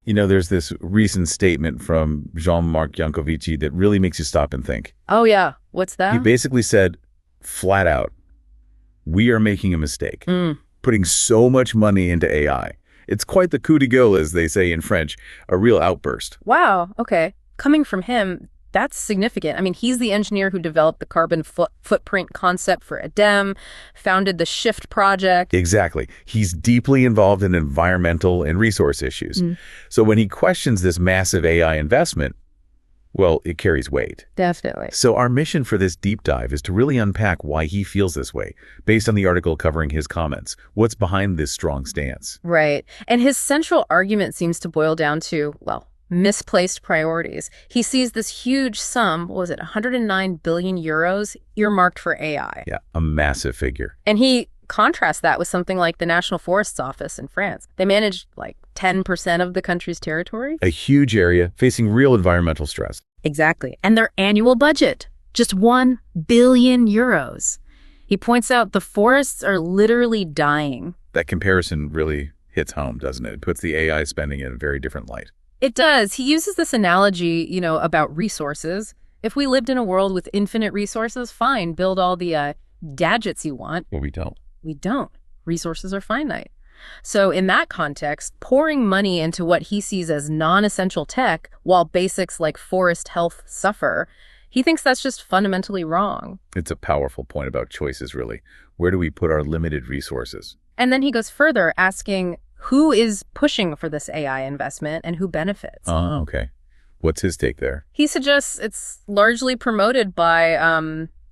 There's this recent statement from Jean-Marc Jancovici that really makes you stop and think. Oh, yeah. What's that? He basically said, flat out, we are making a mistake, putting so much money into AI. It's quite the coup de gueule, as they say in French, a real outburst. Wow. Okay. Coming from him, that's significant. I mean, he's the engineer who developed the carbon footprint concept for ADEM, founded the Shift project. Exactly. He's deeply involved in environmental and resource issues. So when he questions this massive AI investment, well, it carries weight. Definitely. So our mission for this deep dive is to really unpack why he feels this way, based on the article covering his comments. What's behind this strong stance? Right. And his central argument seems to boil down to, well, misplaced priorities. He sees this huge sum, what was it, 109 billion euros earmarked for AI. Yeah, a massive figure. And he contrasts that with something like the National Forests Office in France. They manage like 10% of the country's territory. A huge area facing real environmental stress. Exactly. And their annual budget, just 1 billion euros. He points out the forests are literally dying. That comparison really hits home, doesn't it? It puts the AI spending in a very different light. It does. He uses this analogy, about resources. If we lived in a world with infinite resources, fine, build all the gadgets you want. Well, we don't. We don't. Resources are finite. So in that context, pouring money into what he sees as non-essential tech while basics like forest health suffer, he thinks that's just fundamentally wrong. It's a powerful point about choices, really. Where do we put our limited resources? And then he goes further, asking who is pushing for this AI investment and who benefits. Oh, okay. What's his take there? He suggests it's largely promoted by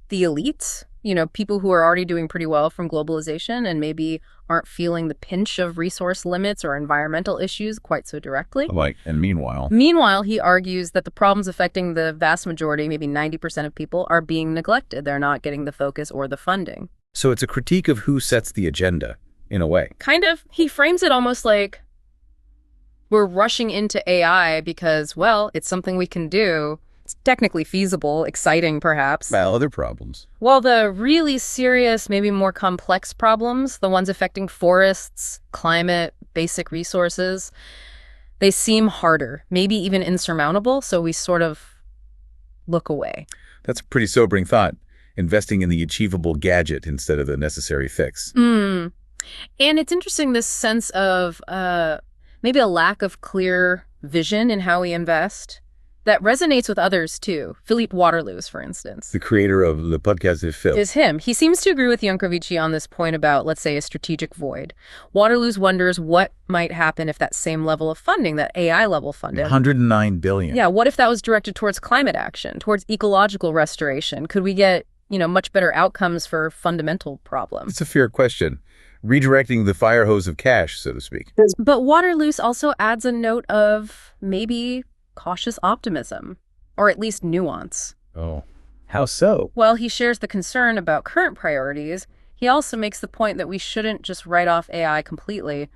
the elites, people who are already doing pretty well from globalization and maybe aren't feeling the pinch of resource limits or environmental issues quite so directly. And meanwhile? Meanwhile, he argues that the problems affecting the vast majority, maybe 90% of people, are being neglected. They're not getting the focus or the funding. So it's a critique of who sets the agenda, in a way. Kind of. He frames it almost like we're rushing into AI because, well, it's something we can do. It's technically feasible, exciting perhaps. Well, other problems. Well, the really serious, maybe more complex problems, the ones affecting forests, climate, basic resources, they seem harder, maybe even insurmountable, so we sort of look away. That's a pretty sobering thought, investing in the achievable gadget instead of the necessary fix. And it's interesting, this sense of maybe a lack of clear vision in how we invest. That resonates with others, too. Philippe Waterloos, for instance. The creator of Le Podcast de Phil. Is him. He seems to agree with Jancovici on this point about, let's say, a strategic void. Waterloos wonders what might happen if that same level of funding, that AI-level funding... 109 billion. Yeah, what if that was directed towards climate action, towards ecological restoration? Could we get, much better outcomes for fundamental problems? It's a fair question. Redirecting the fire hose of cash, so to speak. But Waterloos also adds a note of maybe cautious optimism, or at least nuance. Oh, how so? Well, he shares the concern about current priorities. He also makes the point that we shouldn't just write off AI completely.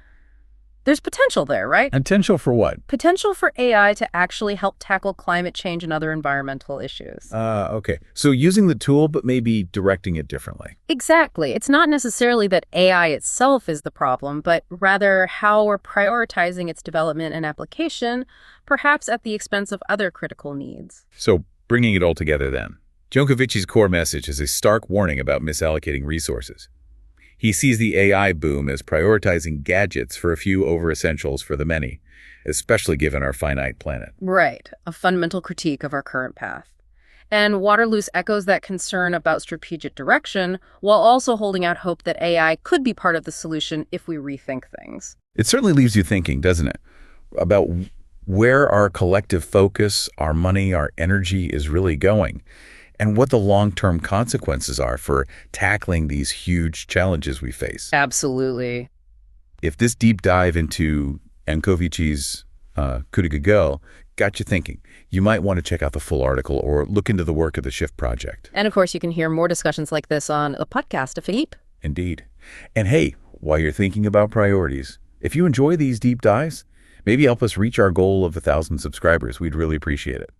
There's potential there, right? Potential for what? Potential for AI to actually help tackle climate change and other environmental issues. Okay. So using the tool, but maybe directing it differently. Exactly. It's not necessarily that AI itself is the problem, but rather how we're prioritizing its development and application, perhaps at the expense of other critical needs. So bringing it all together then, Jankovici's core message is a stark warning about misallocating resources. He sees the AI boom as prioritizing gadgets for a few over-essentials for the many, especially given our finite planet. Right, a fundamental critique of our current path. And Waterloos echoes that concern about strategic direction, while also holding out hope that AI could be part of the solution if we rethink things. It certainly leaves you thinking, doesn't it, about where our collective focus, our money, our energy is really going, and what the long-term consequences are for tackling these huge challenges we face. Absolutely. If this deep dive into Jankovici's coup de gueule got you thinking, you might want to check out the full article or look into the work of the Shift Project. And of course, you can hear more discussions like this on the podcast of Philippe. Indeed. And hey, while you're thinking about priorities, if you enjoy these deep dives, maybe help us reach our goal of 1,000 subscribers. We'd really appreciate it.